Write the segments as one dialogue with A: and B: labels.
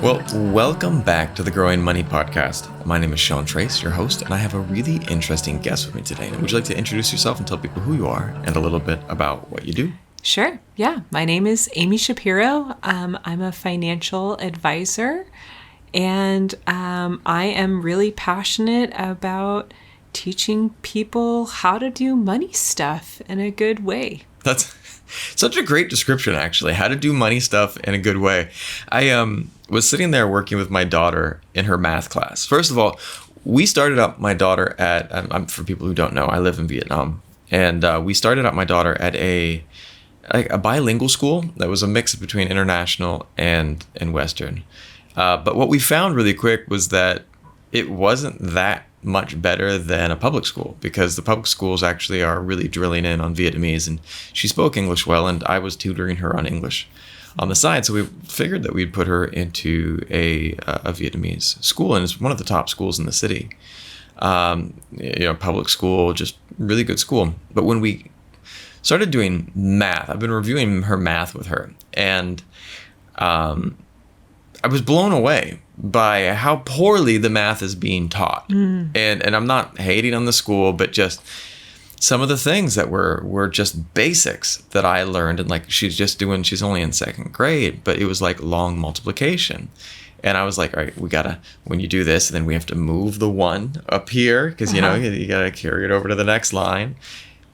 A: Well, welcome back to the Growing Money Podcast. My name is Sean Trace, your host, and I have a really interesting guest with me today. Would you like to introduce yourself and tell people who you are and a little bit about what you do?
B: Sure. Yeah. My name is Amie Shapiro. I'm a financial advisor, and I am really passionate about teaching people how to do money stuff in a good way.
A: That's such a great description, actually. How to do money stuff in a good way. I was sitting there working with my daughter in her math class. First of all, we started up my daughter at, for people who don't know, I live in Vietnam. And we started up my daughter at a bilingual school that was a mix between international and Western. But what we found really quick was that it wasn't that much better than a public school, because the public schools actually are really drilling in on Vietnamese, and she spoke English well, and I was tutoring her on English on the side. So we figured that we'd put her into a Vietnamese school, and it's one of the top schools in the city. Public school, just really good school. But when we started doing math, I've been reviewing her math with her, and I was blown away by how poorly the math is being taught. And I'm not hating on the school, but just some of the things that were just basics that I learned. And like she's only in second grade, but it was like long multiplication. And I was like, all right, when you do this, then we have to move the one up here because, you got to carry it over to the next line.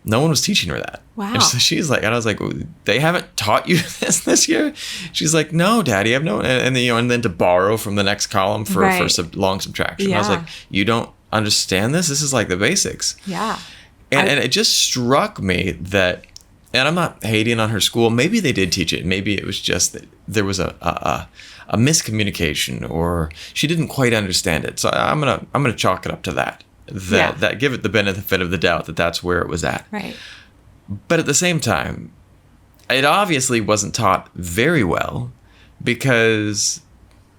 A: No one was teaching her that.
B: Wow.
A: And so she's like, and I was like, they haven't taught you this year? She's like, no, Daddy, I've no. And then to borrow from the next column for long subtraction.
B: Yeah.
A: I was like, you don't understand this? This is like the basics.
B: Yeah.
A: And it just struck me that, and I'm not hating on her school. Maybe they did teach it. Maybe it was just that there was a miscommunication, or she didn't quite understand it. So I'm gonna chalk it up to that. That give it the benefit of the doubt that that's where it was at.
B: Right.
A: But at the same time, it obviously wasn't taught very well, because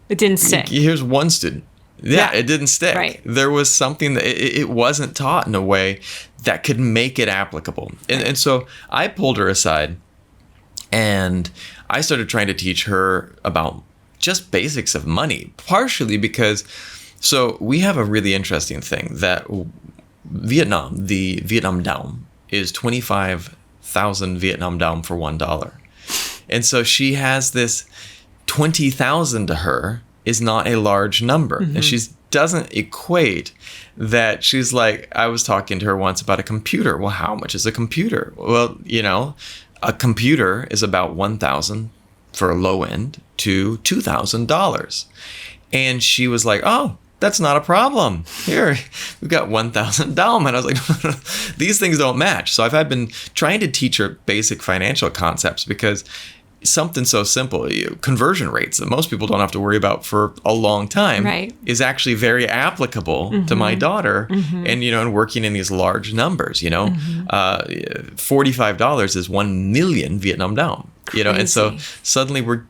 B: it didn't stick.
A: Here's one student. Yeah, it didn't stick.
B: Right.
A: There was something that it wasn't taught in a way that could make it applicable. And so I pulled her aside and I started trying to teach her about just basics of money, partially because so we have a really interesting thing that Vietnam, the Vietnam Dong, is 25,000 Vietnam Dong for $1. And so she has this 20,000 to her is not a large number. Mm-hmm. And she doesn't equate that. She's like, I was talking to her once about a computer. Well, how much is a computer? Well, a computer is about $1,000 for a low end to $2,000. And she was like, oh, that's not a problem. Here, we've got $1,000. And I was like, these things don't match. So I've been trying to teach her basic financial concepts, because something so simple, conversion rates that most people don't have to worry about for a long time, is actually very applicable to my daughter. And, and working in these large numbers, $45 is 1 million Vietnam Dong, and so suddenly we're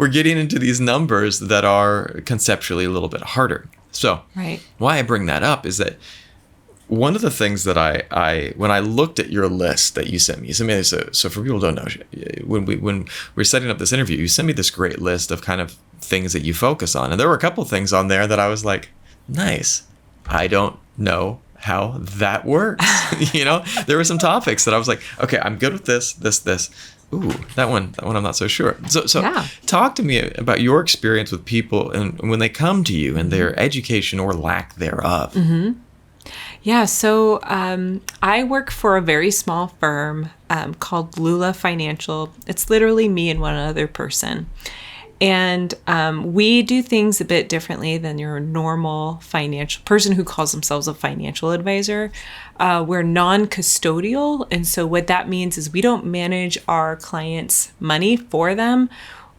A: getting into these numbers that are conceptually a little bit harder. So why I bring that up is that one of the things that I when I looked at your list that you sent me, so for people who don't know, when we were setting up this interview, you sent me this great list of kind of things that you focus on. And there were a couple of things on there that I was like, nice. I don't know how that works. There were some topics that I was like, okay, I'm good with this. Ooh, that one I'm not so sure. So talk to me about your experience with people and when they come to you and their education or lack thereof.
B: Yeah, so I work for a very small firm called Lula Financial. It's literally me and one other person. And we do things a bit differently than your normal financial person who calls themselves a financial advisor. We're non-custodial. And so what that means is we don't manage our clients' money for them.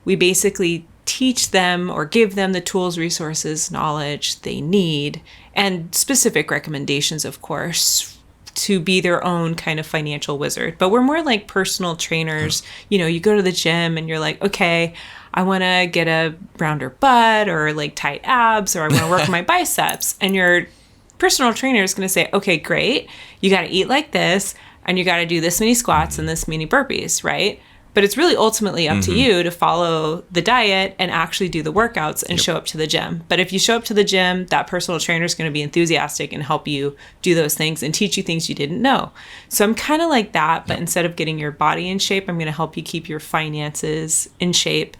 B: We basically teach them or give them the tools, resources, knowledge they need, and specific recommendations, of course, to be their own kind of financial wizard. But we're more like personal trainers. You go to the gym and you're like, okay, I want to get a rounder butt or like tight abs, or I want to work my biceps. And your personal trainer is going to say, okay, great. You got to eat like this, and you got to do this many squats and this many burpees, right? But it's really ultimately up to you to follow the diet and actually do the workouts and show up to the gym. But if you show up to the gym, that personal trainer is going to be enthusiastic and help you do those things and teach you things you didn't know. So I'm kind of like that, but instead of getting your body in shape, I'm going to help you keep your finances in shape.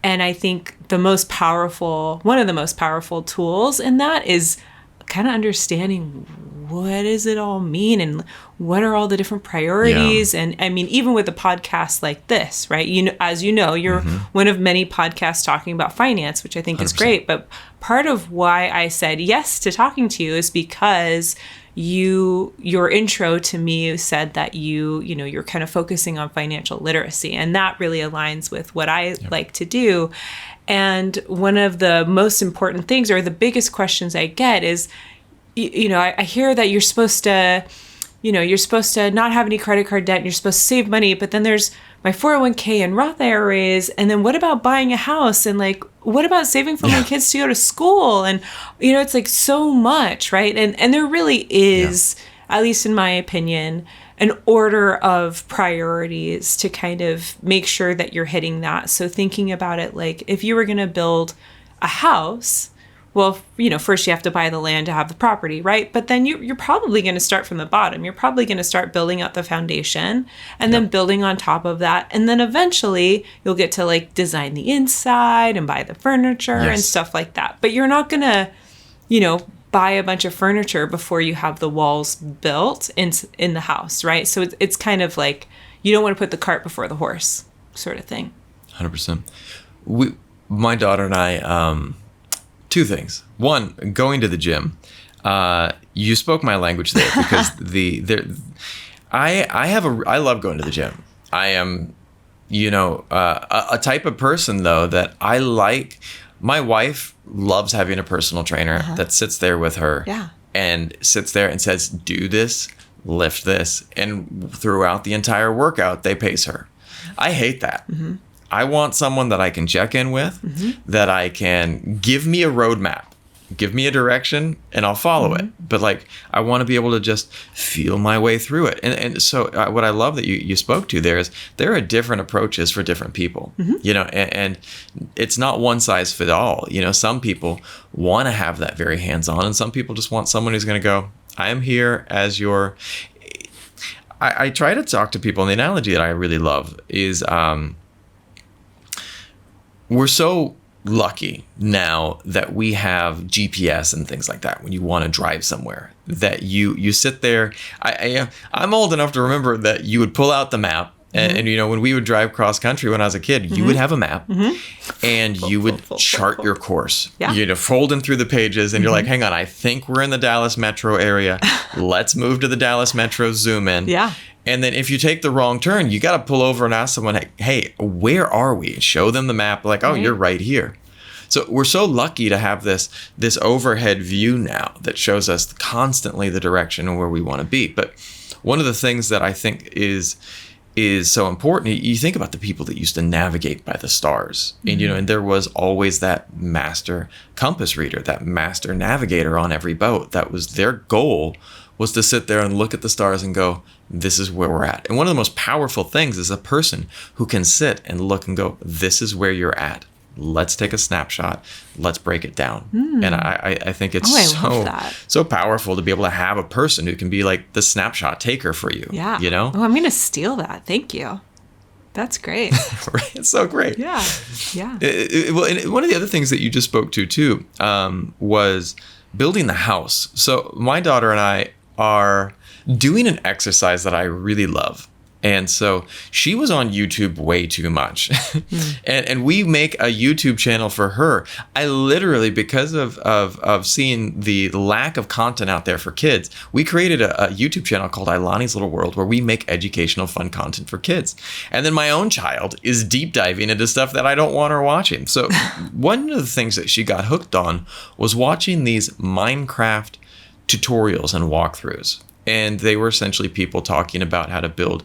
B: And I think one of the most powerful tools in that is kind of understanding what does it all mean and what are all the different priorities. And I mean, even with a podcast like this, right? As you know, you're one of many podcasts talking about finance, which I think 100%. Is great. But part of why I said yes to talking to you is because your intro to me said that you're kind of focusing on financial literacy, and that really aligns with what I like to do. And one of the most important things, or the biggest questions I get is, I hear that you're supposed to not have any credit card debt and you're supposed to save money, but then there's my 401k and Roth IRAs. And then what about buying a house? And like, what about saving for my kids to go to school? And, it's like so much, right? And there really is, at least in my opinion, an order of priorities to kind of make sure that you're hitting that. So thinking about it, like if you were going to build a house, well, first you have to buy the land to have the property, right? But then you're probably going to start from the bottom. You're probably going to start building out the foundation and then building on top of that. And then eventually you'll get to like design the inside and buy the furniture and stuff like that. But you're not going to, buy a bunch of furniture before you have the walls built in the house, right? So it's kind of like you don't want to put the cart before the horse sort of thing.
A: 100%. My daughter and I, two things. One, going to the gym. You spoke my language there because I love going to the gym. I am, a type of person though that I like. My wife loves having a personal trainer that sits there with her and sits there and says, do this, lift this. And throughout the entire workout, they pace her. I hate that. I want someone that I can check in with, that I can give me a roadmap, give me a direction, and I'll follow it. But like, I want to be able to just feel my way through it. And so what I love that you spoke to there is there are different approaches for different people, and it's not one size fit all. Some people want to have that very hands-on, and some people just want someone who's going to go, I am here as your... I try to talk to people, and the analogy that I really love is we're so lucky now that we have GPS and things like that when you want to drive somewhere, that you sit there. I'm old enough to remember that you would pull out the map and when we would drive cross country when I was a kid, you would have a map and you would chart your course. You'd fold in through the pages and you're like, hang on, I think we're in the Dallas metro area. Let's move to the Dallas metro, zoom in. And then if you take the wrong turn, you got to pull over and ask someone, hey, where are we? Show them the map. Like, oh, you're right here. So we're so lucky to have this overhead view now that shows us constantly the direction and where we want to be. But one of the things that I think is so important, you think about the people that used to navigate by the stars. And, and there was always that master compass reader, that master navigator on every boat. That was their goal, was to sit there and look at the stars and go, this is where we're at. And one of the most powerful things is a person who can sit and look and go, this is where you're at. Let's take a snapshot. Let's break it down. And I think it's so powerful to be able to have a person who can be like the snapshot taker for you.
B: Oh, I'm going to steal that. Thank you. That's great.
A: Right? It's so great.
B: Yeah.
A: Well, and one of the other things that you just spoke to too was building the house. So my daughter and I are doing an exercise that I really love. And so she was on YouTube way too much. And we make a YouTube channel for her. I literally, because of seeing the lack of content out there for kids, we created a YouTube channel called Ilani's Little World, where we make educational, fun content for kids. And then my own child is deep diving into stuff that I don't want her watching. So one of the things that she got hooked on was watching these Minecraft tutorials and walkthroughs. And they were essentially people talking about how to build.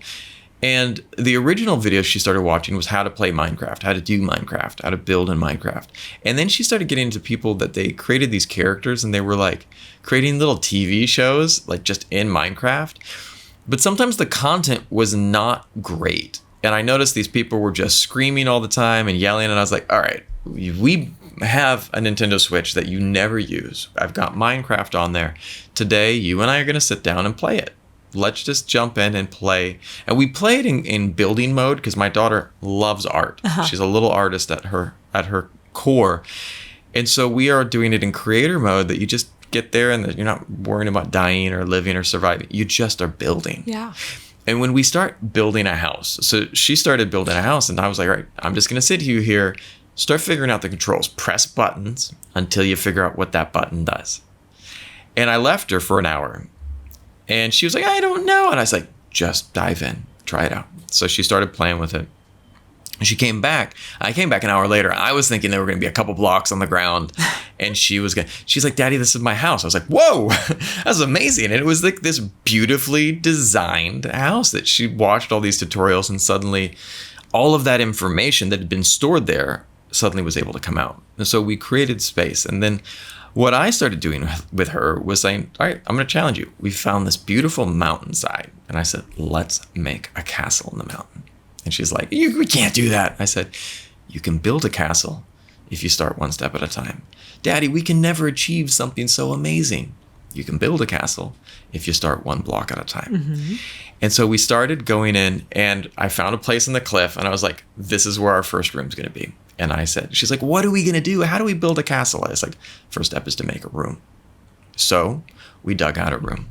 A: And the original video she started watching was how to play Minecraft, how to do Minecraft, how to build in Minecraft. And then she started getting into people that they created these characters and they were like creating little TV shows, like just in Minecraft. But sometimes the content was not great. And I noticed these people were just screaming all the time and yelling. And I was like, all right, we have a Nintendo Switch that you never use. I've got Minecraft on there. Today, you and I are going to sit down and play it. Let's just jump in and play. And we played in building mode because my daughter loves art. She's a little artist at her core. And so we are doing it in creator mode, that you just get there and you're not worrying about dying or living or surviving. You just are building.
B: Yeah.
A: And when we start building a house, so she started building a house and I was like, all right, I'm just going to sit here, start figuring out the controls, press buttons until you figure out what that button does. And I left her for an hour and she was like, I don't know. And I was like, just dive in, try it out. So she started playing with it. She came back. I came back an hour later. I was thinking there were going to be a couple blocks on the ground, and she's like, Daddy, this is my house. I was like, whoa, that's amazing. And it was like this beautifully designed house that she watched all these tutorials, and suddenly all of that information that had been stored there suddenly was able to come out. And so we created space. And then what I started doing with her was saying, all right, I'm going to challenge you. We found this beautiful mountainside. And I said, let's make a castle in the mountain. And she's like, we can't do that. I said, you can build a castle if you start one step at a time. Daddy, we can never achieve something so amazing. You can build a castle if you start one block at a time. Mm-hmm. And so we started going in, and I found a place in the cliff, and I was like, this is where our first room's going to be. And I said, she's like, what are we going to do? How do we build a castle? I was like, first step is to make a room. So we dug out a room.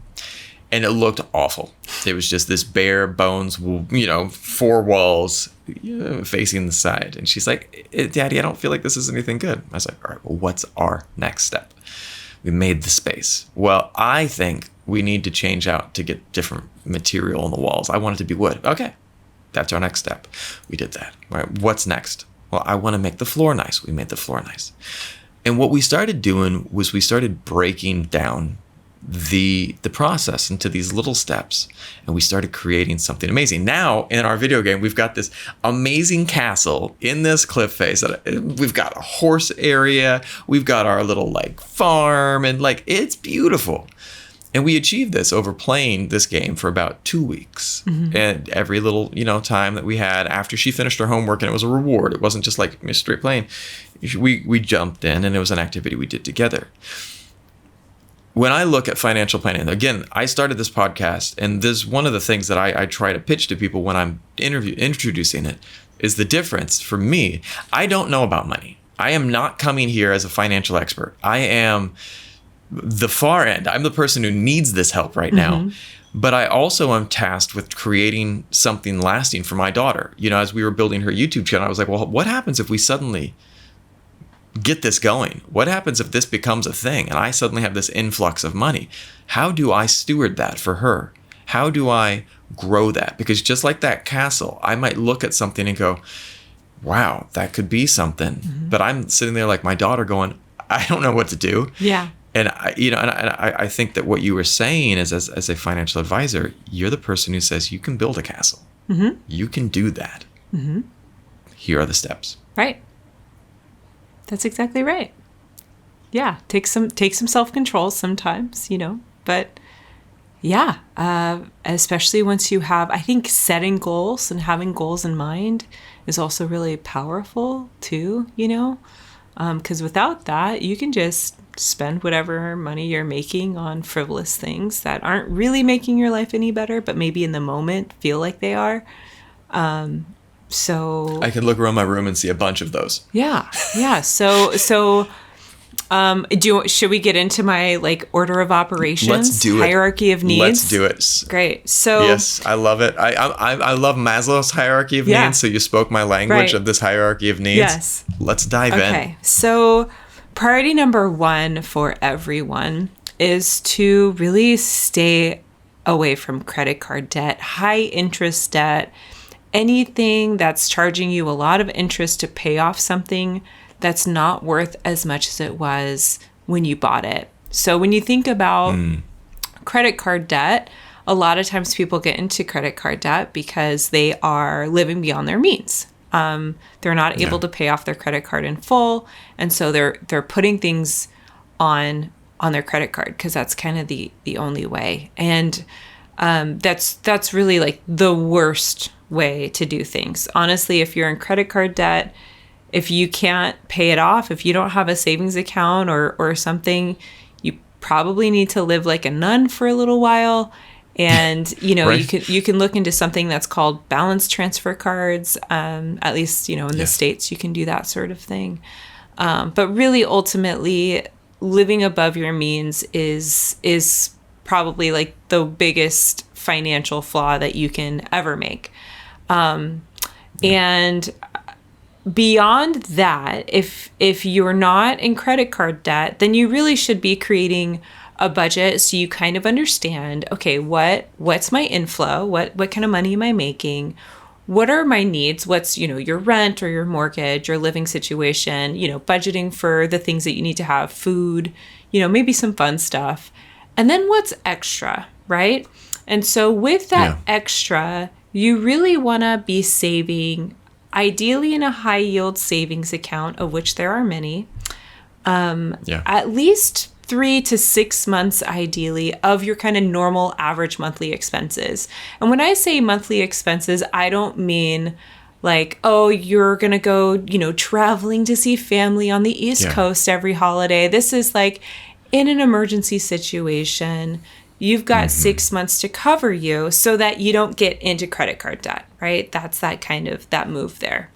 A: And it looked awful. It was just this bare bones, 4 walls facing the side. And she's like, Daddy, I don't feel like this is anything good. I was like, all right, well, what's our next step? We made the space. Well, I think we need to change out to get different material on the walls. I want it to be wood. Okay, that's our next step. We did that. All right, what's next? Well, I want to make the floor nice. We made the floor nice. And what we started doing was we started breaking down the process into these little steps, and we started creating something amazing. Now in our video game, we've got this amazing castle in this cliff face. We've got a horse area, we've got our little farm, and it's beautiful. And we achieved this over playing this game for about 2 weeks. Mm-hmm. And every little time that we had after she finished her homework, and it was a reward, it wasn't just like straight playing, we jumped in, and it was an activity we did together. When I look at financial planning, again, I started this podcast, and this is one of the things that I try to pitch to people when I'm introducing it, is the difference for me. I don't know about money. I am not coming here as a financial expert. I am the far end. I'm the person who needs this help right now. But I also am tasked with creating something lasting for my daughter. As we were building her YouTube channel, I was like, well, what happens if we suddenly get this going? What happens if this becomes a thing and I suddenly have this influx of money? How do I steward that for her? How do I grow that? Because just like that castle, I might look at something and go, wow, that could be something. Mm-hmm. But I'm sitting there like my daughter going, I don't know what to do.
B: Yeah.
A: And I think that what you were saying is, as a financial advisor, you're the person who says you can build a castle. Mm-hmm. You can do that. Mm-hmm. Here are the steps.
B: Right. That's exactly right. Yeah, take some self-control sometimes, but yeah, especially once you have, I think setting goals and having goals in mind is also really powerful too, because without that, you can just spend whatever money you're making on frivolous things that aren't really making your life any better, but maybe in the moment feel like they are. So
A: I can look around my room and see a bunch of those.
B: Yeah. So should we get into my order of operations?
A: Let's do it.
B: Hierarchy of needs.
A: Let's do it.
B: Great. So
A: yes, I love it. I love Maslow's hierarchy of needs. So you spoke my language of this hierarchy of needs.
B: Yes.
A: Let's dive in.
B: Okay. So priority number 1 for everyone is to really stay away from credit card debt, high interest debt. Anything that's charging you a lot of interest to pay off something that's not worth as much as it was when you bought it. So when you think about credit card debt, a lot of times people get into credit card debt because they are living beyond their means. They're not able to pay off their credit card in full, and so they're putting things on their credit card because that's kind of the only way. And that's really the worst way to do things. Honestly, if you're in credit card debt, if you can't pay it off, if you don't have a savings account or something, you probably need to live like a nun for a little while. And,
A: Right.
B: you can look into something that's called balance transfer cards. At least, in the States, you can do that sort of thing. But really, ultimately, living above your means is probably like the biggest financial flaw that you can ever make. And beyond that, if you're not in credit card debt, then you really should be creating a budget so you kind of understand, okay, what's my inflow? What kind of money am I making? What are my needs? What's, your rent or your mortgage, your living situation, budgeting for the things that you need to have, food, maybe some fun stuff. And then what's extra, right? And so with that extra, you really want to be saving, ideally in a high yield savings account, of which there are many, at least 3 to 6 months, ideally, of your kind of normal average monthly expenses. And when I say monthly expenses, I don't mean like, oh, you're going to go, traveling to see family on the East Coast every holiday. This is like in an emergency situation, you've got 6 months to cover you so that you don't get into credit card debt, right? That's that move there.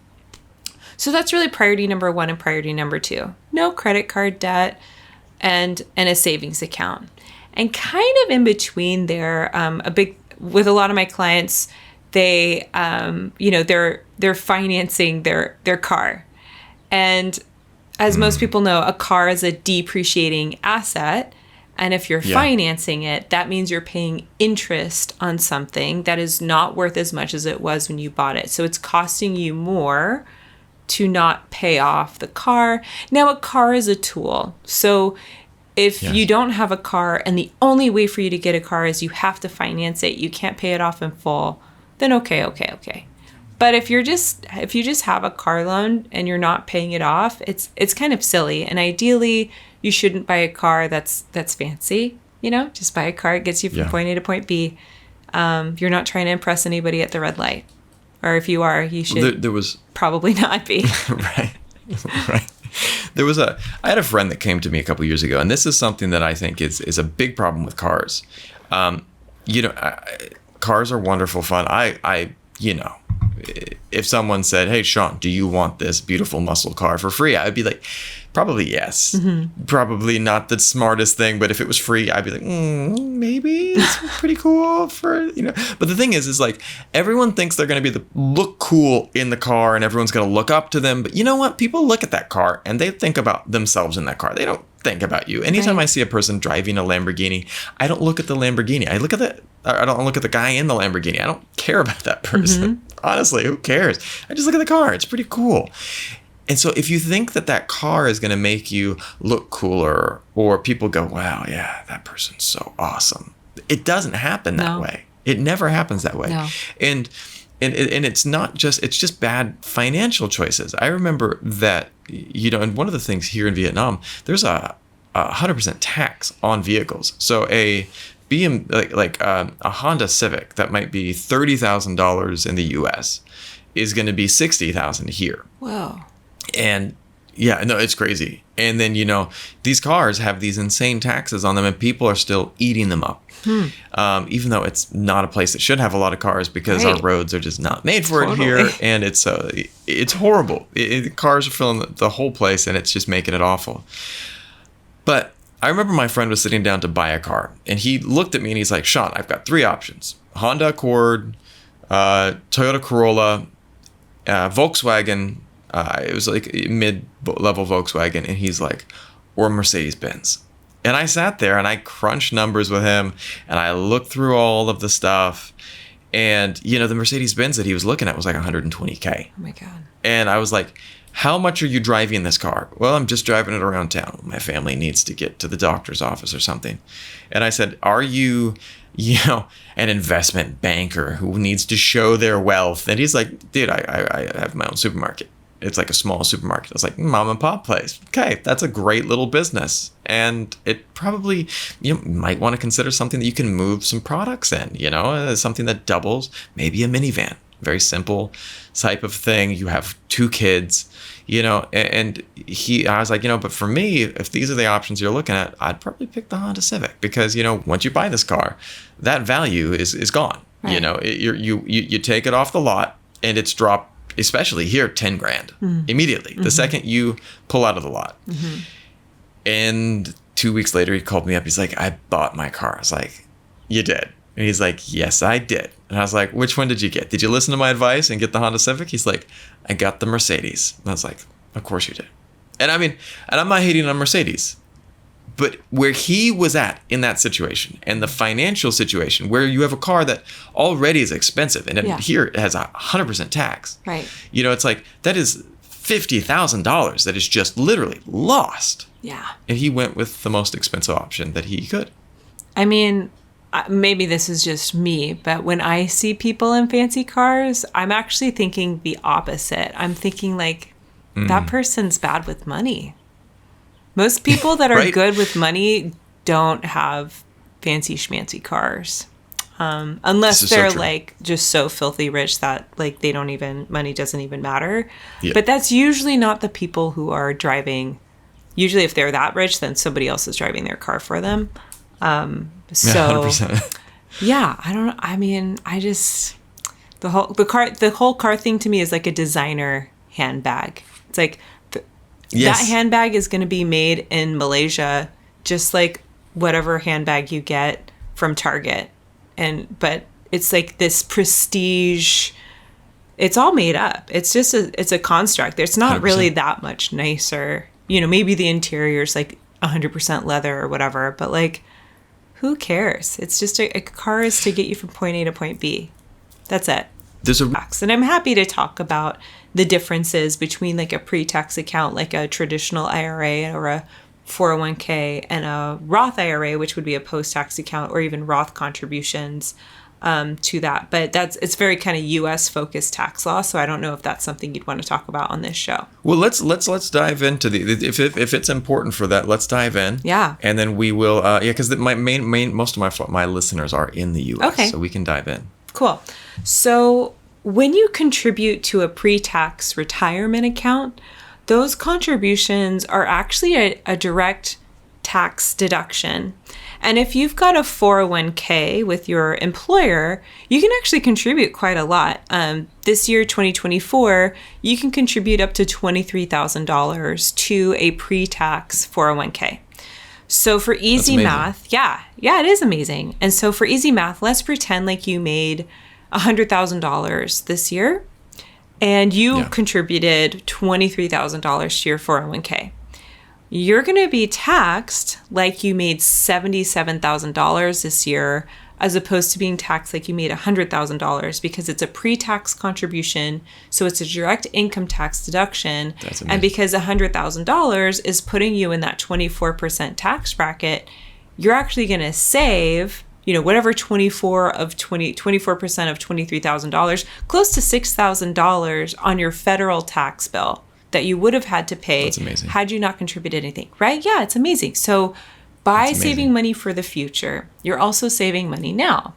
B: So that's really priority number 1 and priority number 2. No credit card debt and a savings account. And kind of in between there, with a lot of my clients, they, they're financing their car. And as most people know, a car is a depreciating asset. And if you're financing it, that means you're paying interest on something that is not worth as much as it was when you bought it. So it's costing you more to not pay off the car. Now, a car is a tool. So if you don't have a car and the only way for you to get a car is you have to finance it, you can't pay it off in full, then okay. But if you just have a car loan and you're not paying it off, it's kind of silly. And ideally, you shouldn't buy a car that's fancy. Just buy a car. It gets you from point A to point B. You're not trying to impress anybody at the red light. Or if you are, you should probably not be.
A: Right. I had a friend that came to me a couple years ago, and this is something that I think is a big problem with cars. Cars are wonderful fun. If someone said, "Hey, Sean, do you want this beautiful muscle car for free?" I'd be like, probably yes. Probably not the smartest thing, but if it was free, I'd be like, maybe it's pretty cool But the thing is like everyone thinks they're going to look cool in the car, and everyone's going to look up to them. But you know what? People look at that car and they think about themselves in that car. They don't think about you. Anytime I see a person driving a Lamborghini, I don't look at the Lamborghini. I don't look at the guy in the Lamborghini. I don't care about that person. Honestly, who cares? I just look at the car. It's pretty cool. And so if you think that car is going to make you look cooler, or people go, wow, yeah, that person's so awesome. It doesn't happen that way. It never happens that way. No. And it's not just, it's just bad financial choices. I remember that, and one of the things here in Vietnam, there's a 100% tax on vehicles. So a a Honda Civic that might be $30,000 in the US is going to be $60,000 here.
B: Wow.
A: And it's crazy. And then, these cars have these insane taxes on them, and people are still eating them up. Even though it's not a place that should have a lot of cars, because our roads are just not made for it here. And it's horrible. Cars are filling the whole place, and it's just making it awful. But I remember my friend was sitting down to buy a car, and he looked at me and he's like, Sean, I've got 3 options: Honda Accord, Toyota Corolla, Volkswagen. It was like mid-level Volkswagen, and he's like, or Mercedes-Benz. And I sat there and I crunched numbers with him, and I looked through all of the stuff, and the Mercedes-Benz that he was looking at was like $120K.
B: Oh my God.
A: And I was like, how much are you driving this car? Well, I'm just driving it around town. My family needs to get to the doctor's office or something. And I said, are you, an investment banker who needs to show their wealth? And he's like, dude, I have my own supermarket. It's like a small supermarket. I was like, mom and pop place. Okay, that's a great little business. And it probably, might want to consider something that you can move some products in, something that doubles, maybe a minivan. very simple type of thing. You have 2 kids, and I was like, but for me, if these are the options you're looking at, I'd probably pick the Honda Civic because, once you buy this car, that value is gone.
B: Right.
A: You take it off the lot and it's dropped, especially here, 10 grand immediately. The second you pull out of the lot. And 2 weeks later, he called me up. He's like, I bought my car. I was like, you did? And he's like, yes, I did. And I was like, which one did you get? Did you listen to my advice and get the Honda Civic? He's like, I got the Mercedes. And I was like, of course you did. And I mean, and I'm not hating on Mercedes, but where he was at in that situation and the financial situation where you have a car that already is expensive and here it has 100% tax.
B: Right.
A: It's like, that is $50,000 that is just literally lost.
B: Yeah.
A: And he went with the most expensive option that he could.
B: I mean, maybe this is just me, but when I see people in fancy cars, I'm actually thinking the opposite. I'm thinking like, that person's bad with money. Most people that are
A: right?
B: good with money don't have fancy schmancy cars. Unless they're like just so filthy rich that like money doesn't even matter. Yeah. But that's usually not the people who are driving. Usually if they're that rich, then somebody else is driving their car for them. So 100%. Yeah, I don't know. I mean, the whole car thing to me is like a designer handbag. It's like that handbag is going to be made in Malaysia, just like whatever handbag you get from Target. But it's like this prestige. It's all made up. It's just it's a construct. It's not 100%. Really that much nicer. Maybe the interior is like 100% leather or whatever, but like, who cares? It's just a car is to get you from point A to point B. That's it. And I'm happy to talk about the differences between like a pre-tax account, like a traditional IRA or a 401k, and a Roth IRA, which would be a post-tax account, or even Roth contributions to that. But it's very kind of U.S. focused tax law, so I don't know if that's something you'd want to talk about on this show.
A: Well, let's dive into if it's important for that. Let's dive in.
B: Yeah.
A: And then we will because my most of my listeners are in the U.S.
B: Okay.
A: So we can dive in.
B: Cool. So when you contribute to a pre-tax retirement account, those contributions are actually a direct tax deduction. And if you've got a 401k with your employer, you can actually contribute quite a lot. This year, 2024, you can contribute up to $23,000 to a pre-tax 401k. So for easy math, yeah, it is amazing. And so for easy math, let's pretend like you made $100,000 this year and you contributed $23,000 to your 401k. You're going to be taxed like you made $77,000 this year, as opposed to being taxed like you made $100,000, because it's a pre-tax contribution. So it's a direct income tax deduction. And because $100,000 is putting you in that 24% tax bracket, you're actually going to save, whatever 24% of $23,000, close to $6,000 on your federal tax bill that you would have had to pay had you not contributed anything, right? Yeah, it's amazing. So by saving money for the future, you're also saving money now.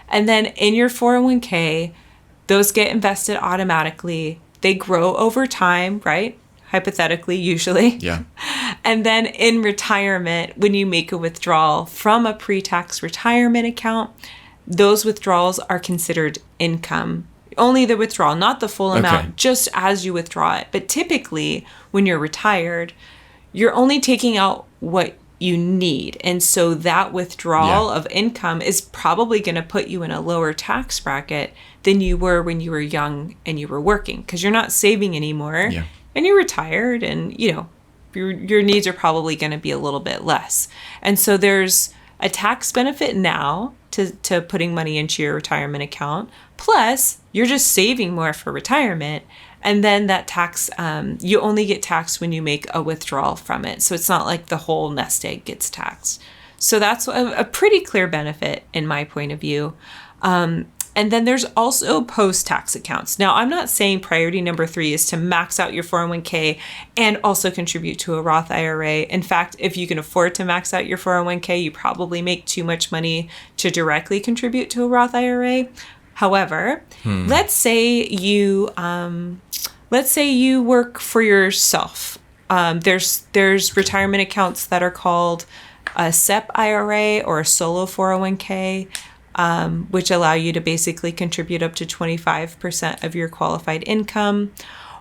B: And then in your 401k, those get invested automatically. They grow over time, right? Hypothetically, usually. Yeah. And then in retirement, when you make a withdrawal from a pre-tax retirement account, those withdrawals are considered income. Only the withdrawal, not the full amount, just as you withdraw it. But typically, when you're retired, you're only taking out what you need. And so that withdrawal of income is probably going to put you in a lower tax bracket than you were when you were young and you were working, because you're not saving anymore and you're retired, and your needs are probably going to be a little bit less. And so there's a tax benefit now to putting money into your retirement account. Plus, you're just saving more for retirement. And then that tax, you only get taxed when you make a withdrawal from it. So it's not like the whole nest egg gets taxed. So that's a pretty clear benefit in my point of view. And then there's also post-tax accounts. Now, I'm not saying priority number 3 is to max out your 401k and also contribute to a Roth IRA. In fact, if you can afford to max out your 401k, you probably make too much money to directly contribute to a Roth IRA. However, let's say you work for yourself. There's retirement accounts that are called a SEP IRA or a solo 401k, which allow you to basically contribute up to 25% of your qualified income.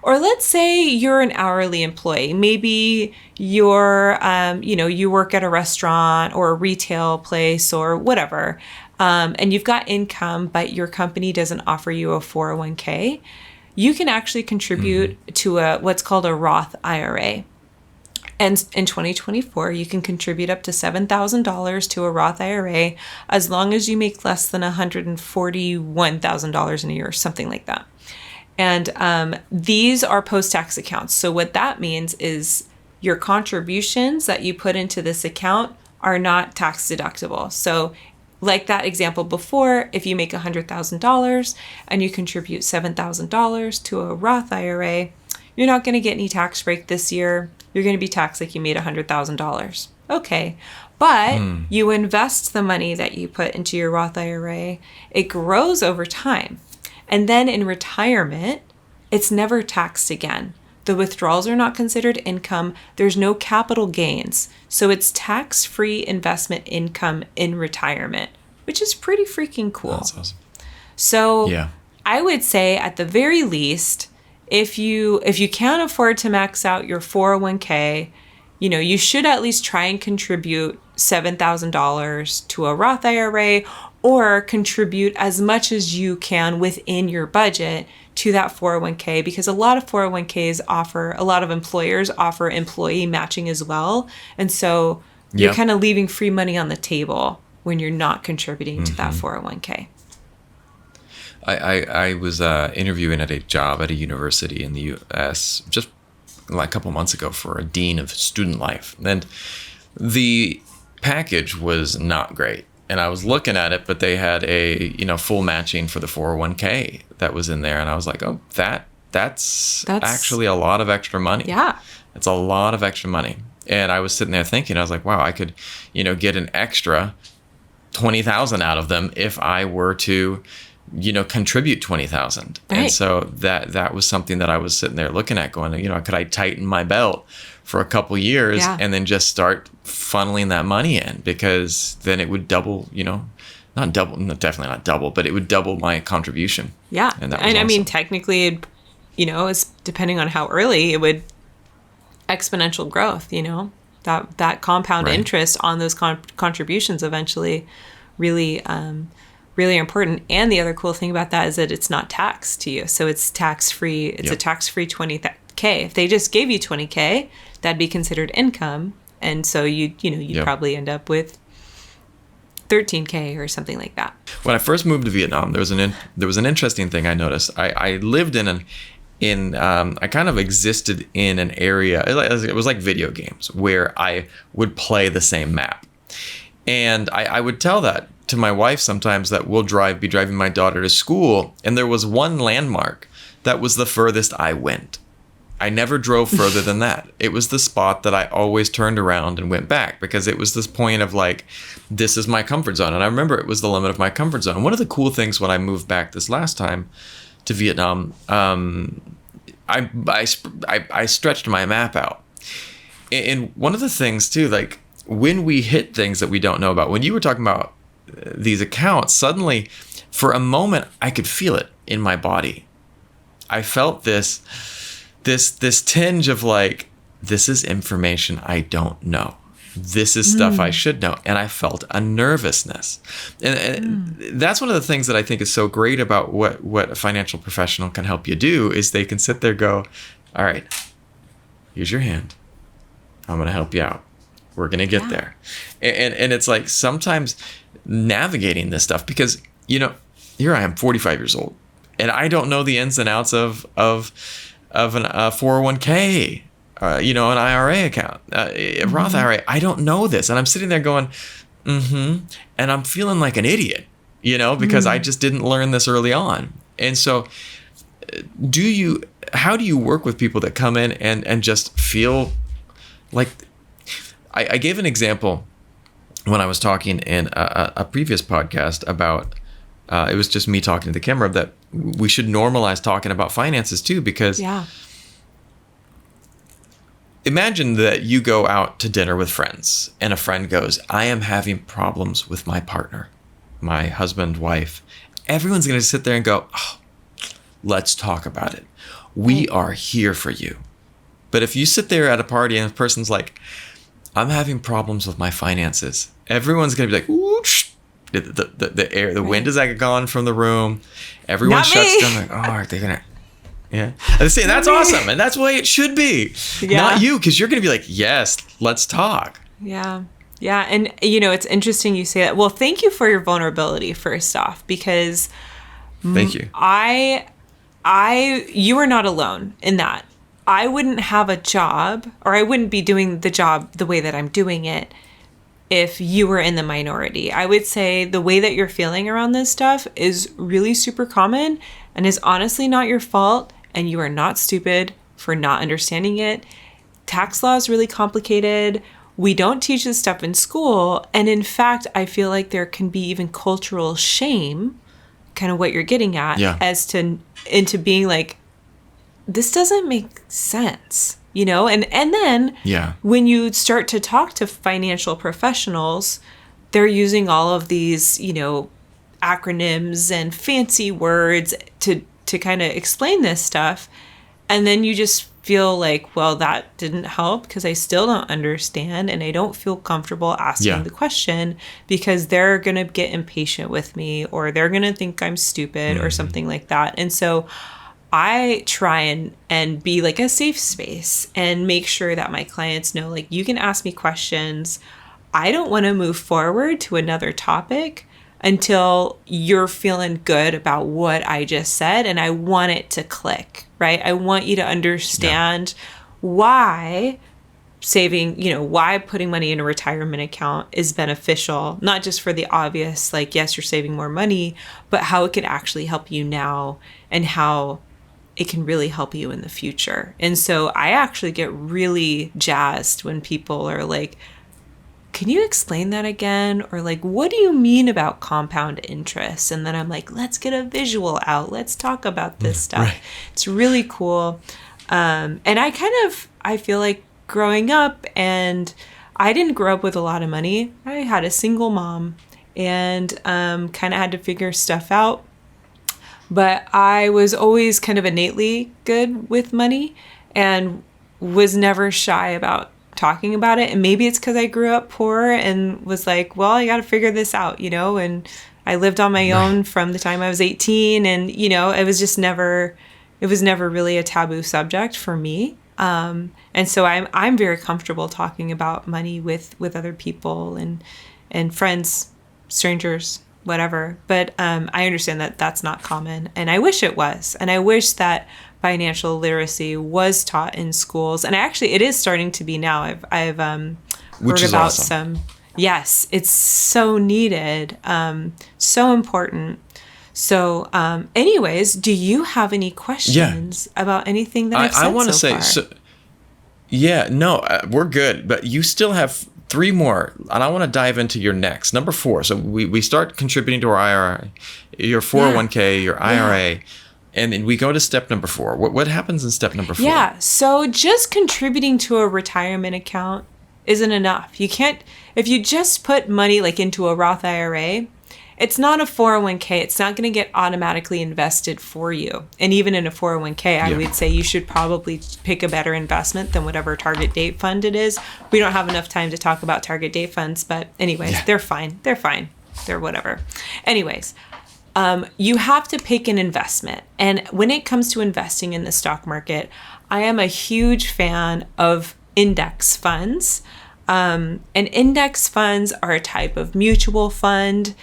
B: Or let's say you're an hourly employee. Maybe you're, you work at a restaurant or a retail place or whatever, and you've got income, but your company doesn't offer you a 401k. You can actually contribute to what's called a Roth IRA. And in 2024, you can contribute up to $7,000 to a Roth IRA as long as you make less than $141,000 in a year, something like that. And these are post-tax accounts. So what that means is your contributions that you put into this account are not tax deductible. So like that example before, if you make $100,000 and you contribute $7,000 to a Roth IRA, you're not going to get any tax break this year. You're going to be taxed like you made $100,000. Okay. But you invest the money that you put into your Roth IRA, it grows over time. And then in retirement, it's never taxed again. The withdrawals are not considered income. There's no capital gains. So it's tax-free investment income in retirement, which is pretty freaking cool.
A: That's awesome.
B: So I would say at the very least, if you can't afford to max out your 401k, you should at least try and contribute $7,000 to a Roth IRA or contribute as much as you can within your budget to that 401k, because a lot of 401ks a lot of employers offer employee matching as well. And so you're kind of leaving free money on the table when you're not contributing to that 401k.
A: I was interviewing at a job at a university in the U.S. just like a couple months ago for a dean of student life. And the package was not great. And I was looking at it, but they had a, full matching for the 401k that was in there. And I was like, oh, that's actually a lot of extra money.
B: Yeah.
A: It's a lot of extra money. And I was sitting there thinking, I was like, wow, I could, get an extra 20,000 out of them if I were to, contribute 20,000.
B: Right.
A: And so that was something that I was sitting there looking at going, could I tighten my belt for a couple years and then just start funneling that money in, because then it would double, not double, definitely not double, but it would double my contribution.
B: Yeah.
A: And that was awesome.
B: I mean, technically, it's depending on how early it would exponential growth, that compound interest on those contributions eventually really, really important. And the other cool thing about that is that it's not taxed to you. So it's tax-free. It's a tax-free 20K. If they just gave you 20K, that'd be considered income. And so you'd probably end up with 13K or something like that.
A: When I first moved to Vietnam, there was an interesting thing I noticed. I lived I kind of existed in an area, it was like video games, where I would play the same map. And I would tell that to my wife sometimes, that we'll be driving my daughter to school, and there was one landmark that was the furthest I went. I never drove further than that. It was the spot that I always turned around and went back, because it was this point of like, this is my comfort zone. And I remember it was the limit of my comfort zone. One of the cool things when I moved back this last time to Vietnam, I stretched my map out. And one of the things too, like when we hit things that we don't know about, when you were talking about these accounts, suddenly for a moment I could feel it in my body. I felt this tinge of like, this is information I don't know. This is stuff I should know. And I felt a nervousness. And that's one of the things that I think is so great about what a financial professional can help you do, is they can sit there and go, all right, here's your hand. I'm going to help you out. We're going to get there. And it's like sometimes navigating this stuff, because, here I am, 45 years old, and I don't know the ins and outs of a 401k, an IRA account, a Roth IRA. I don't know this. And I'm sitting there going, and I'm feeling like an idiot, because I just didn't learn this early on. And so how do you work with people that come in and just feel like, I gave an example when I was talking in a previous podcast about it was just me talking to the camera, that we should normalize talking about finances too, because imagine that you go out to dinner with friends and a friend goes, I am having problems with my partner, my husband, wife. Everyone's going to sit there and go, oh, let's talk about it. We are here for you. But if you sit there at a party and a person's like, I'm having problems with my finances, everyone's going to be like, whoosh. The wind is like gone from the room. Everyone shuts down. Like, oh, are they gonna? Yeah, and say that's awesome, and that's the way it should be. Not you, because you're gonna be like, yes, let's talk.
B: Yeah, and it's interesting you say that. Well, thank you for your vulnerability first off, because
A: thank you.
B: You are not alone in that. I wouldn't have a job, or I wouldn't be doing the job the way that I'm doing it if you were in the minority. I would say the way that you're feeling around this stuff is really super common and is honestly not your fault, and you are not stupid for not understanding it. Tax law is really complicated. We don't teach this stuff in school, and in fact, I feel like there can be even cultural shame, kind of what you're getting at, as to into being like, this doesn't make sense. And then when you start to talk to financial professionals, they're using all of these, acronyms and fancy words to kind of explain this stuff. And then you just feel like, well, that didn't help because I still don't understand and I don't feel comfortable asking the question because they're going to get impatient with me or they're going to think I'm stupid or something like that. And so I try and be like a safe space and make sure that my clients know, like, you can ask me questions. I don't want to move forward to another topic until you're feeling good about what I just said. And I want it to click, right? I want you to understand why saving, why putting money in a retirement account is beneficial, not just for the obvious, like, yes, you're saving more money, but how it could actually help you now and how it can really help you in the future. And so I actually get really jazzed when people are like, can you explain that again? Or like, what do you mean about compound interest? And then I'm like, let's get a visual out. Let's talk about this stuff. Right. It's really cool. And I feel like growing up, and I didn't grow up with a lot of money. I had a single mom and kind of had to figure stuff out. But I was always kind of innately good with money and was never shy about talking about it. And maybe it's because I grew up poor and was like, well, I got to figure this out, and I lived on my own from the time I was 18. And, it was never really a taboo subject for me. And so I'm very comfortable talking about money with other people and friends, strangers, whatever. But I understand that that's not common. And I wish it was. And I wish that financial literacy was taught in schools. And actually, it is starting to be now. I've heard about awesome. Yes, it's so needed. So important. So anyways, do you have any questions about anything that I've said
A: I want to
B: so
A: say,
B: far?
A: we're good. But you still have 3 more, and I want to dive into your next, number 4. So we start contributing to our IRA, your 401k, your IRA, and then we go to step number 4. What happens in step number 4?
B: Yeah, so just contributing to a retirement account isn't enough. You can't, if you just put money like into a Roth IRA, it's not a 401k. It's not going to get automatically invested for you. And even in a 401k, I would say you should probably pick a better investment than whatever target date fund it is. We don't have enough time to talk about target date funds, but anyways, they're fine. They're fine. They're whatever. Anyways, you have to pick an investment. And when it comes to investing in the stock market, I am a huge fan of index funds. And index funds are a type of mutual fund.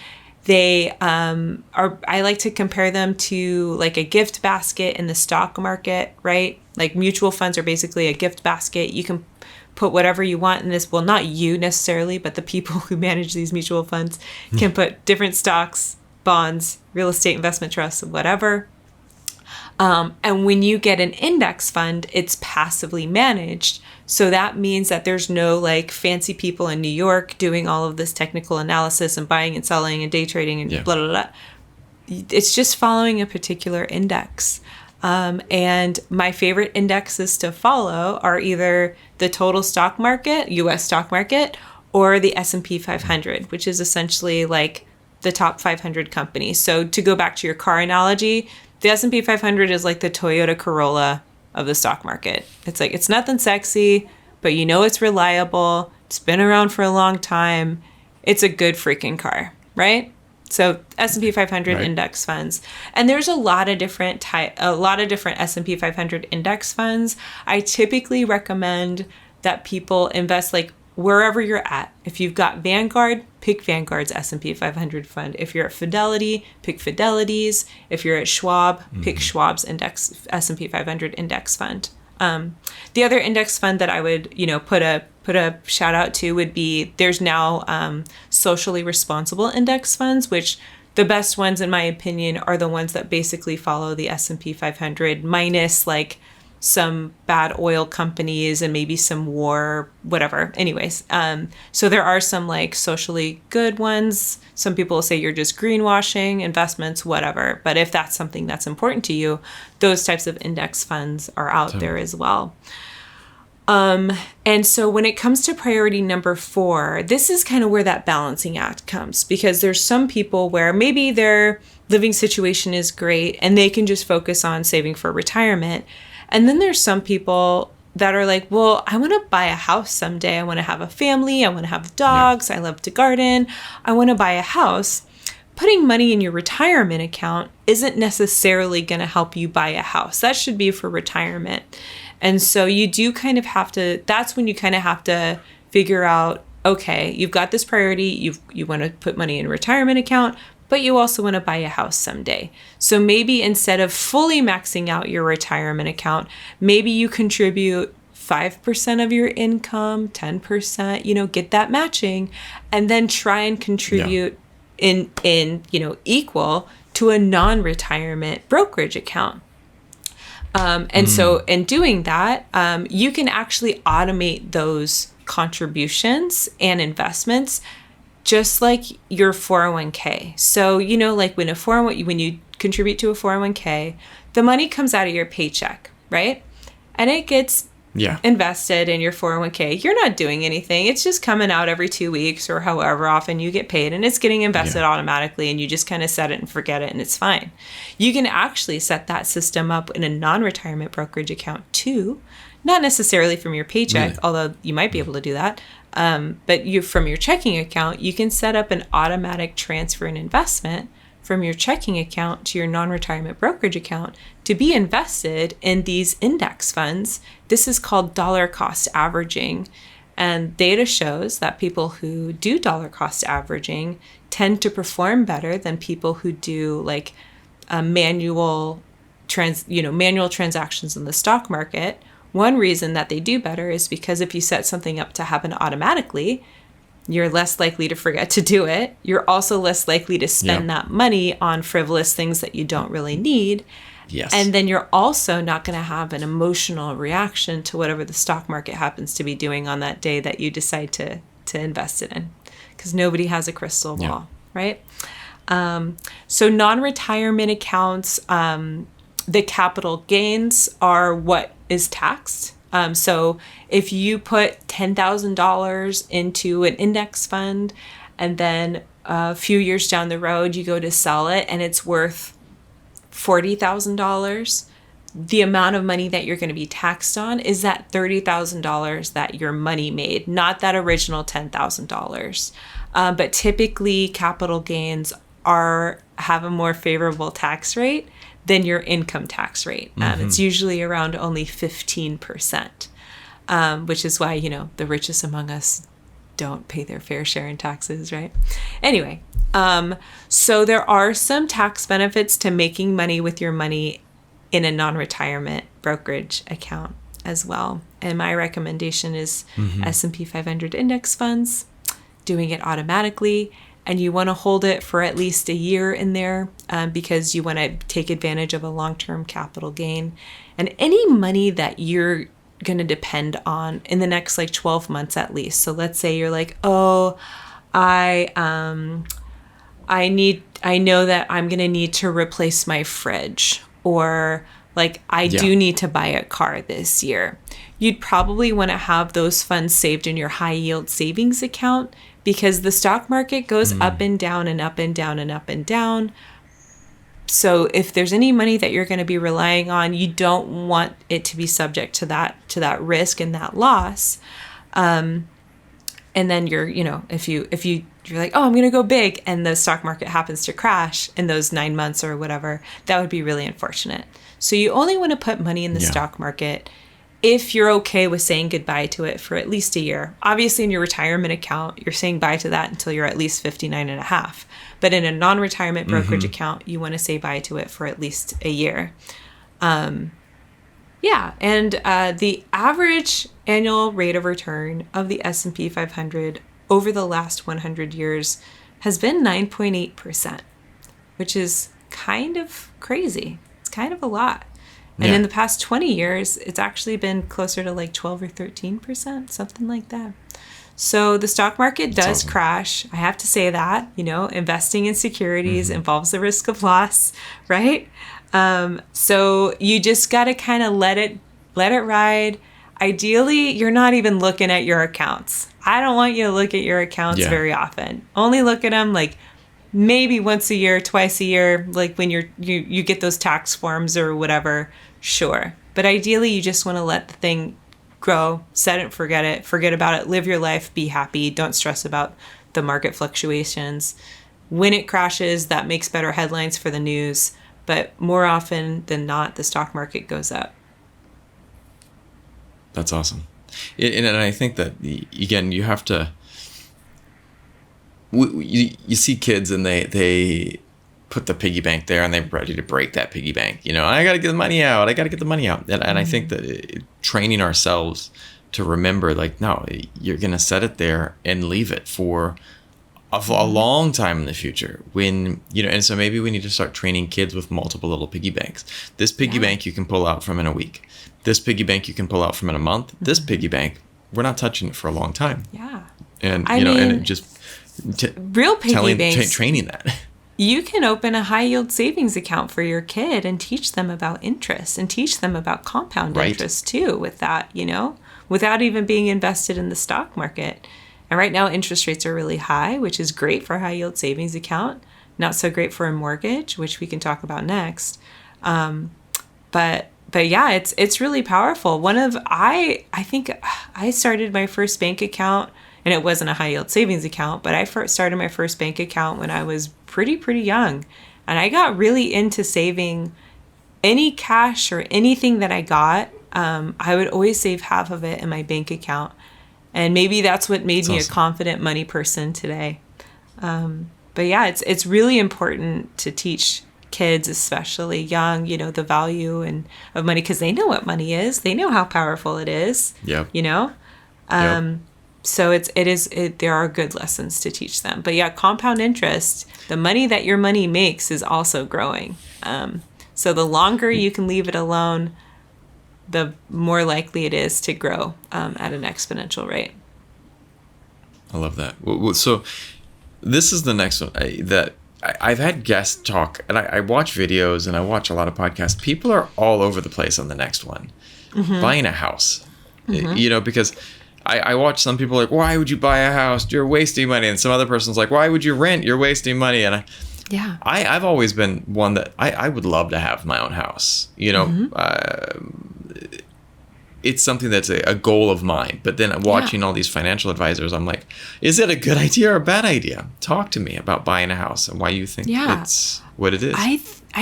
B: They I like to compare them to like a gift basket in the stock market, right? Like mutual funds are basically a gift basket. You can put whatever you want in this. Well, not you necessarily, but the people who manage these mutual funds can put different stocks, bonds, real estate investment trusts, whatever. And when you get an index fund, it's passively managed. So that means that there's no like fancy people in New York doing all of this technical analysis and buying and selling and day trading and blah, blah, blah. it's just following a particular index. And my favorite indexes to follow are either the total stock market, U.S. stock market, or the S&P 500, which is essentially like the top 500 companies. So to go back to your car analogy, the S&P 500 is like the Toyota Corolla of the stock market. It's like, it's nothing sexy, but you know it's reliable. It's been around for a long time. It's a good freaking car, right? So S&P 500 index funds. And there's a lot of different S&P 500 index funds. I typically recommend that people invest like wherever you're at. If you've got Vanguard, pick Vanguard's S&P 500 fund. If you're at Fidelity, pick Fidelity's. If you're at Schwab, pick Schwab's index S&P 500 index fund. The other index fund that I would, put a shout out to would be, there's now socially responsible index funds, which the best ones in my opinion are the ones that basically follow the S&P 500 minus like some bad oil companies and maybe some war, whatever. Anyways, so there are some like socially good ones. Some people say you're just greenwashing investments, whatever. But if that's something that's important to you, those types of index funds are out there as well. And so when it comes to priority number 4, this is kind of where that balancing act comes, because there's some people where maybe their living situation is great and they can just focus on saving for retirement. And then there's some people that are like, well, I want to buy a house someday. I want to have a family. I want to have dogs. I love to garden. I want to buy a house. Putting money in your retirement account isn't necessarily going to help you buy a house. That should be for retirement. And so you do kind of have to, that's when you kind of have to figure out, okay, you've got this priority. You want to put money in a retirement account, but you also want to buy a house someday. So maybe instead of fully maxing out your retirement account, maybe you contribute 5% of your income, 10%, get that matching, and then try and contribute in equal to a non-retirement brokerage account. And so in doing that, you can actually automate those contributions and investments just like your 401k. So, like when you contribute to a 401k, the money comes out of your paycheck, right? And it gets invested in your 401k. You're not doing anything. It's just coming out every 2 weeks or however often you get paid, and it's getting invested automatically, and you just kind of set it and forget it, and it's fine. You can actually set that system up in a non-retirement brokerage account too, not necessarily from your paycheck, although you might be able to do that. But from your checking account, you can set up an automatic transfer and investment from your checking account to your non-retirement brokerage account to be invested in these index funds. This is called dollar cost averaging. And data shows that people who do dollar cost averaging tend to perform better than people who do like manual transactions in the stock market. One reason that they do better is because if you set something up to happen automatically, you're less likely to forget to do it. You're also less likely to spend that money on frivolous things that you don't really need.
A: Yes.
B: And then you're also not going to have an emotional reaction to whatever the stock market happens to be doing on that day that you decide to invest it in, because nobody has a crystal ball, right? So non-retirement accounts, the capital gains are what is taxed. So if you put $10,000 into an index fund and then a few years down the road you go to sell it and it's worth $40,000, the amount of money that you're going to be taxed on is that $30,000 that your money made, not that original $10,000. But typically capital gains have a more favorable tax rate than your income tax rate. It's usually around only 15%, which is why, the richest among us don't pay their fair share in taxes, right? Anyway, so there are some tax benefits to making money with your money in a non-retirement brokerage account as well. And my recommendation is S&P 500 index funds, doing it automatically. And you want to hold it for at least a year in there because you want to take advantage of a long-term capital gain. And any money that you're going to depend on in the next 12 months at least. So let's say you're like, oh, I need I know that I'm going to need to replace my fridge, or like I
A: Yeah.
B: do need to buy a car this year. You'd probably want to have those funds saved in your high yield savings account, because the stock market goes up and down and up and down and up and down. So if there's any money that you're going to be relying on, you don't want it to be subject to that risk and that loss. And then you're like, oh, I'm going to go big, and the stock market happens to crash in those 9 months or whatever, that would be really unfortunate. So you only want to put money in the stock market if you're okay with saying goodbye to it for at least a year. Obviously, in your retirement account, you're saying bye to that until you're at least 59 and a half. But in a non-retirement brokerage account, you want to say bye to it for at least a year. And the average annual rate of return of the S&P 500 over the last 100 years has been 9.8%, which is kind of crazy. It's kind of a lot. And in the past 20 years, it's actually been closer to like 12 or 13%, something like that. So the stock market does crash. I have to say that, investing in securities involves the risk of loss, right? So you just got to kind of let it ride. Ideally, you're not even looking at your accounts. I don't want you to look at your accounts very often. Only look at them like maybe once a year, twice a year, like when you get those tax forms or whatever, sure. But ideally, you just want to let the thing grow, set it, forget about it, live your life, be happy, don't stress about the market fluctuations. When it crashes, that makes better headlines for the news, but more often than not, the stock market goes up.
A: That's awesome. And I think that, again, you have to, you see kids and they put the piggy bank there and they're ready to break that piggy bank. I got to get the money out. And I think that training ourselves to remember, like, no, you're going to set it there and leave it for a long time in the future when, and so maybe we need to start training kids with multiple little piggy banks. This piggy bank you can pull out from in a week. This piggy bank you can pull out from in a month. This piggy bank, we're not touching it for a long time.
B: Yeah.
A: And, and it just
B: real piggy banks,
A: training that.
B: You can open a high yield savings account for your kid and teach them about interest and teach them about compound interest too with that, without even being invested in the stock market. And right now interest rates are really high, which is great for a high yield savings account, not so great for a mortgage, which we can talk about next. But yeah, it's really powerful. I think I started my first bank account, and it wasn't a high yield savings account, but I started my first bank account when I was pretty young. And I got really into saving any cash or anything that I got. I would always save half of it in my bank account. And maybe that's what made me a confident money person today. But yeah, it's really important to teach kids, especially young, the value of money, because they know what money is. They know how powerful it is.
A: Yep.
B: So there are good lessons to teach them. But yeah, compound interest, the money that your money makes is also growing. So the longer you can leave it alone, the more likely it is to grow at an exponential rate.
A: I love that. So this is the next one I've had guests talk, and I watch videos and I watch a lot of podcasts. People are all over the place on the next one. Buying a house, because I watch some people like, why would you buy a house? You're wasting money. And some other person's like, why would you rent? You're wasting money. And I've always been one that I would love to have my own house. It's something that's a goal of mine. But then watching all these financial advisors, I'm like, is it a good idea or a bad idea? Talk to me about buying a house and why you think it's what it is.
B: I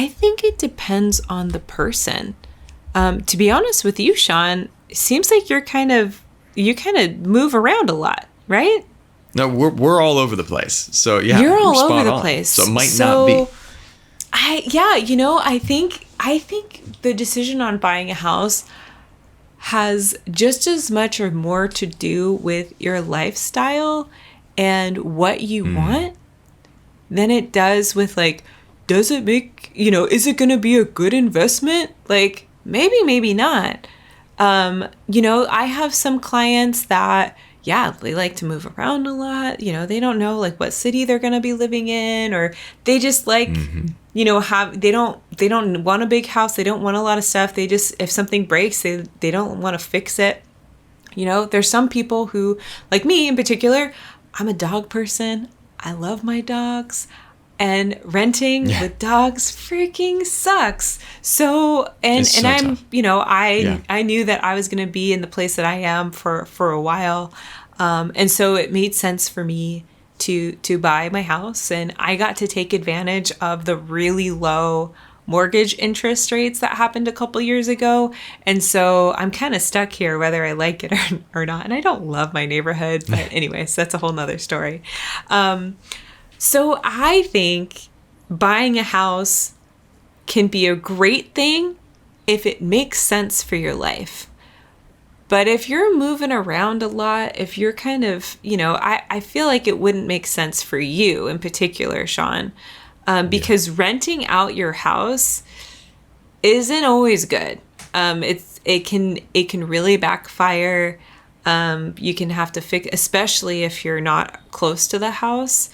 B: think it depends on the person. To be honest with you, Sean, it seems like you kind of move around a lot, right?
A: No, we're all over the place. So yeah,
B: you're all over the place.
A: So it might not be.
B: I think the decision on buying a house has just as much or more to do with your lifestyle and what you want than it does with does it make, is it going to be a good investment? Maybe not. I have some clients that, yeah, they like to move around a lot. They don't know like what city they're going to be living in, or they just like, they don't want a big house. They don't want a lot of stuff. They just, if something breaks, they don't want to fix it. There's some people who, like me in particular, I'm a dog person. I love my dogs. And renting with dogs freaking sucks. So, and I'm, tough. I knew that I was going to be in the place that I am for a while. And so it made sense for me to buy my house. And I got to take advantage of the really low mortgage interest rates that happened a couple years ago. And so I'm kind of stuck here, whether I like it or not. And I don't love my neighborhood, but anyways, that's a whole nother story. So I think buying a house can be a great thing if it makes sense for your life. But if you're moving around a lot, if you're kind of, I feel like it wouldn't make sense for you in particular, Sean, because renting out your house isn't always good. It can really backfire. You can have to fix, especially if you're not close to the house.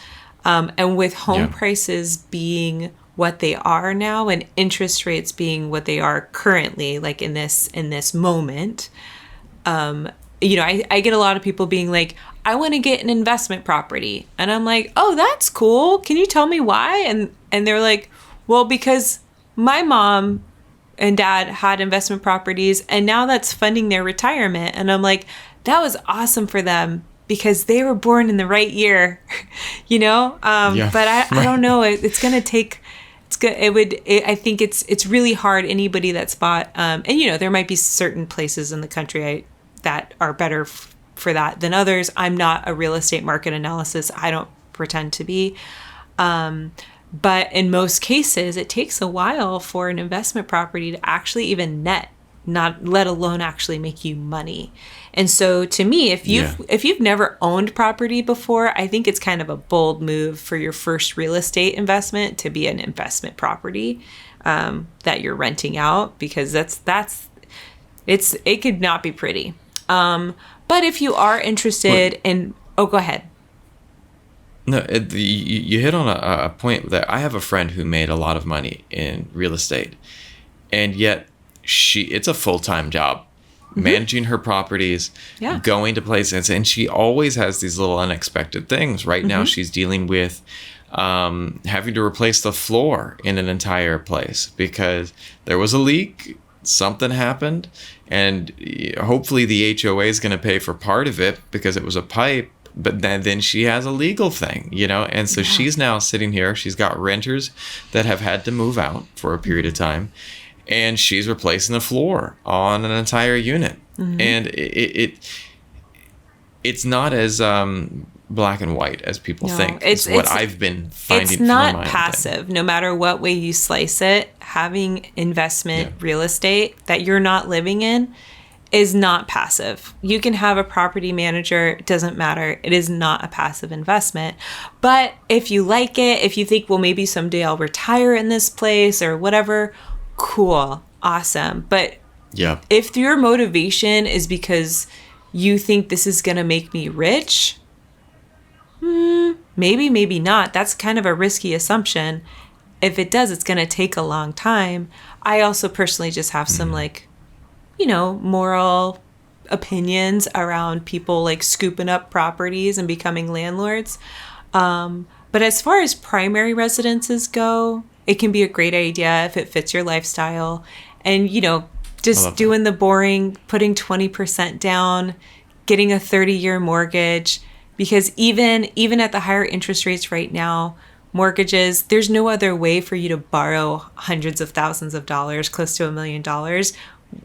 B: And with home prices being what they are now and interest rates being what they are currently, like in this moment, I get a lot of people being like, I want to get an investment property. And I'm like, oh, that's cool. Can you tell me why? And they're like, well, because my mom and dad had investment properties and now that's funding their retirement. And I'm like, that was awesome for them, because they were born in the right year, but I don't know. It's going to take, it's good. I think it's really hard. Anybody that's bought, and there might be certain places in the country that are better for that than others. I'm not a real estate market analysis. I don't pretend to be. But in most cases, it takes a while for an investment property to actually even net, not let alone actually make you money. And so to me, if you've never owned property before, I think it's kind of a bold move for your first real estate investment to be an investment property that you're renting out, because it could not be pretty. But if you are interested in, go ahead.
A: No, you hit on a point that I have a friend who made a lot of money in real estate, and yet it's a full-time job. Managing her properties, going to places, and she always has these little unexpected things. Right now, she's dealing with having to replace the floor in an entire place because there was a leak, something happened, and hopefully the HOA is going to pay for part of it because it was a pipe. But then she has a legal thing, and so she's now sitting here. She's got renters that have had to move out for a period of time. And she's replacing the floor on an entire unit. And it's not as black and white as people think. It's what I've been finding.
B: It's not passive. No matter what way you slice it, having investment real estate that you're not living in is not passive. You can have a property manager. It doesn't matter. It is not a passive investment. But if you like it, if you think, well, maybe someday I'll retire in this place or whatever, cool, awesome. But if your motivation is because you think this is going to make me rich, maybe not. That's kind of a risky assumption. If it does, it's going to take a long time. I also personally just have some moral opinions around people like scooping up properties and becoming landlords. But as far as primary residences go, it can be a great idea if it fits your lifestyle. And, just doing the boring, putting 20% down, getting a 30-year mortgage, because even at the higher interest rates right now, mortgages, there's no other way for you to borrow hundreds of thousands of dollars, close to $1 million,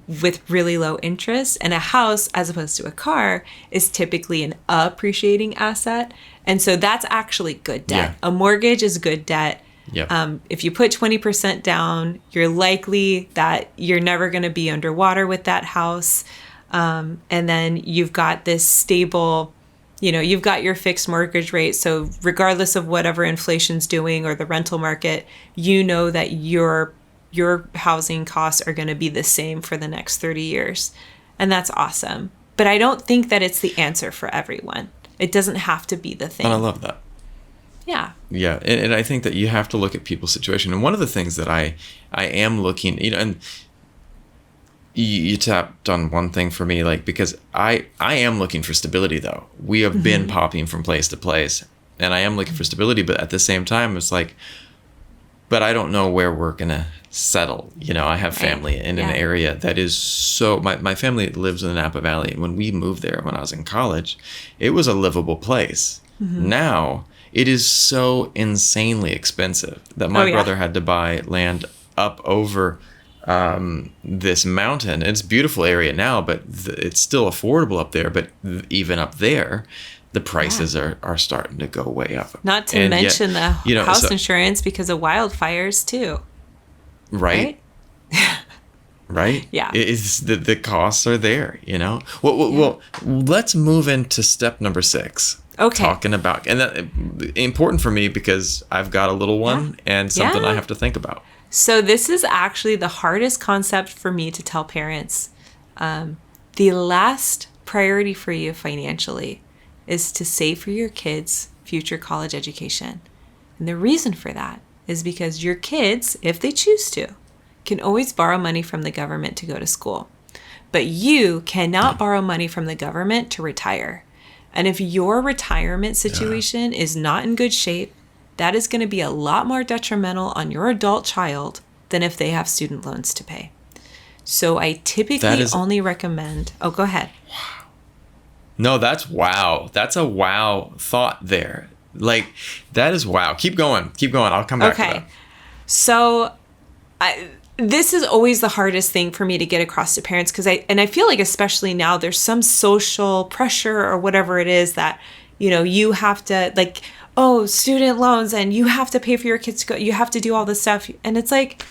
B: with really low interest. And a house, as opposed to a car, is typically an appreciating asset. And so that's actually good debt. A mortgage is good debt. If you put 20% down, you're likely that you're never going to be underwater with that house. And then you've got this stable, you've got your fixed mortgage rate. So regardless of whatever inflation's doing or the rental market, that your housing costs are going to be the same for the next 30 years. And that's awesome. But I don't think that it's the answer for everyone. It doesn't have to be the thing.
A: And I love that.
B: Yeah.
A: Yeah. And I think that you have to look at people's situation. And one of the things that I am looking, and you tapped on one thing for me, like, because I am looking for stability, though. We have been popping from place to place, and I am looking for stability. But at the same time, it's like, but I don't know where we're going to settle. I have family in an area that is so, my family lives in the Napa Valley. And when we moved there, when I was in college, it was a livable place. Now it is so insanely expensive that my brother had to buy land up over this mountain. It's a beautiful area now, but it's still affordable up there. But even up there, the prices are starting to go way up.
B: Not to mention the house insurance because of wildfires too.
A: Right? Right?
B: Yeah.
A: It's the costs are there, Well, let's move into step number 6.
B: Okay.
A: Talking about, and that important for me because I've got a little one and something I have to think about.
B: So this is actually the hardest concept for me to tell parents. The last priority for you financially is to save for your kids' future college education. And the reason for that is because your kids, if they choose to, can always borrow money from the government to go to school. But you cannot borrow money from the government to retire. And if your retirement situation is not in good shape, that is going to be a lot more detrimental on your adult child than if they have student loans to pay. So I typically only recommend... Oh, go ahead.
A: Wow. No, that's wow. That's a wow thought there. Like, that is wow. Keep going. I'll come back to that.
B: So this is always the hardest thing for me to get across to parents because I feel like especially now there's some social pressure or whatever it is that, you have to, like, oh, student loans and you have to pay for your kids to go, you have to do all this stuff. And it's like,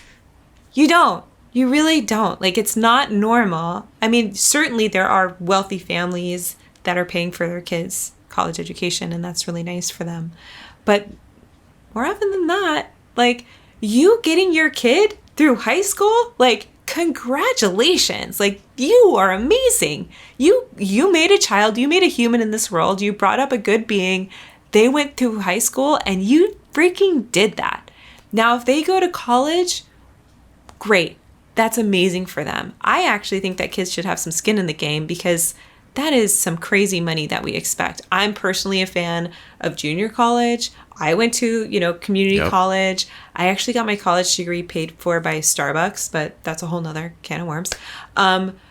B: you don't. You really don't. Like, it's not normal. I mean, certainly there are wealthy families that are paying for their kids' college education, and that's really nice for them. But more often than not, like, you getting your kid through high school, like, congratulations. Like, you are amazing. You made a child, you made a human in this world, you brought up a good being. They went through high school, and you freaking did that. Now, if they go to college, great. That's amazing for them. I actually think that kids should have some skin in the game because that is some crazy money that we expect. I'm personally a fan of junior college. I went to, community college. I actually got my college degree paid for by Starbucks, but that's a whole nother can of worms.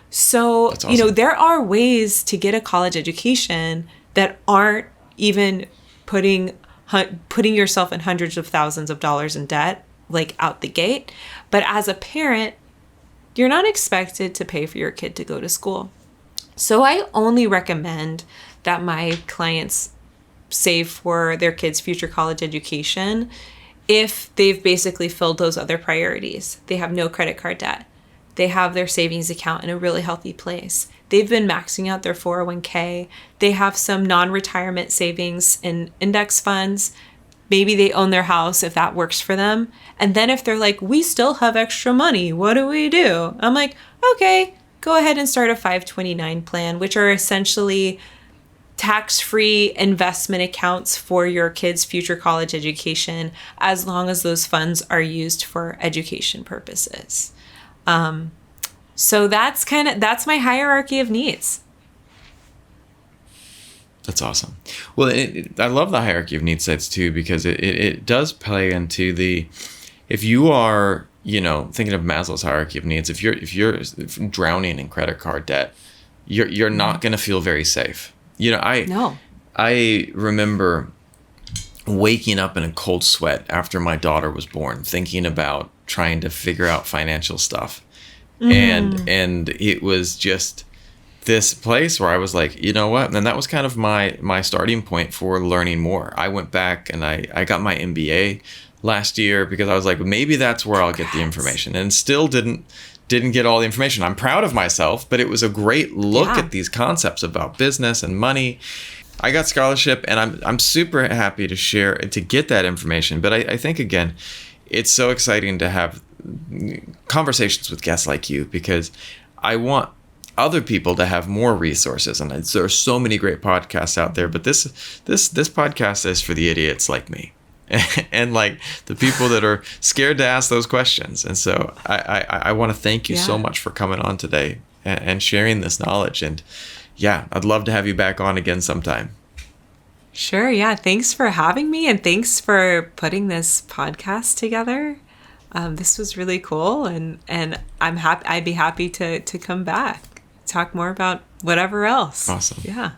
B: So, that's awesome. There are ways to get a college education that aren't even putting yourself in hundreds of thousands of dollars in debt, like out the gate. But as a parent, you're not expected to pay for your kid to go to school. So I only recommend that my clients save for their kids' future college education if they've basically filled those other priorities. They have no credit card debt. They have their savings account in a really healthy place. They've been maxing out their 401k. They have some non-retirement savings in index funds. Maybe they own their house if that works for them. And then if they're like, we still have extra money, what do we do? I'm like, okay, go ahead and start a 529 plan, which are essentially tax-free investment accounts for your kids' future college education, as long as those funds are used for education purposes. So that's my hierarchy of needs.
A: That's awesome. Well, I love the hierarchy of needs sites too, because it does play into if you are, thinking of Maslow's hierarchy of needs, if you're drowning in credit card debt, you're not going to feel very safe. I remember waking up in a cold sweat after my daughter was born, thinking about trying to figure out financial stuff. And it was just this place where I was like, you know what? And that was kind of my starting point for learning more. I went back and I got my MBA last year because I was like, maybe that's where I'll get the information, and still didn't get all the information. I'm proud of myself, but it was a great look at these concepts about business and money. I got scholarship, and I'm super happy to get that information. But I think, again, it's so exciting to have conversations with guests like you, because I want other people to have more resources. And there are so many great podcasts out there, but this podcast is for the idiots like me. And like the people that are scared to ask those questions. And so I want to thank you so much for coming on today and sharing this knowledge. And yeah, I'd love to have you back on again sometime.
B: Sure. Yeah. Thanks for having me, and thanks for putting this podcast together. This was really cool, and I'm happy. I'd be happy to come back, talk more about whatever else.
A: Awesome.
B: Yeah.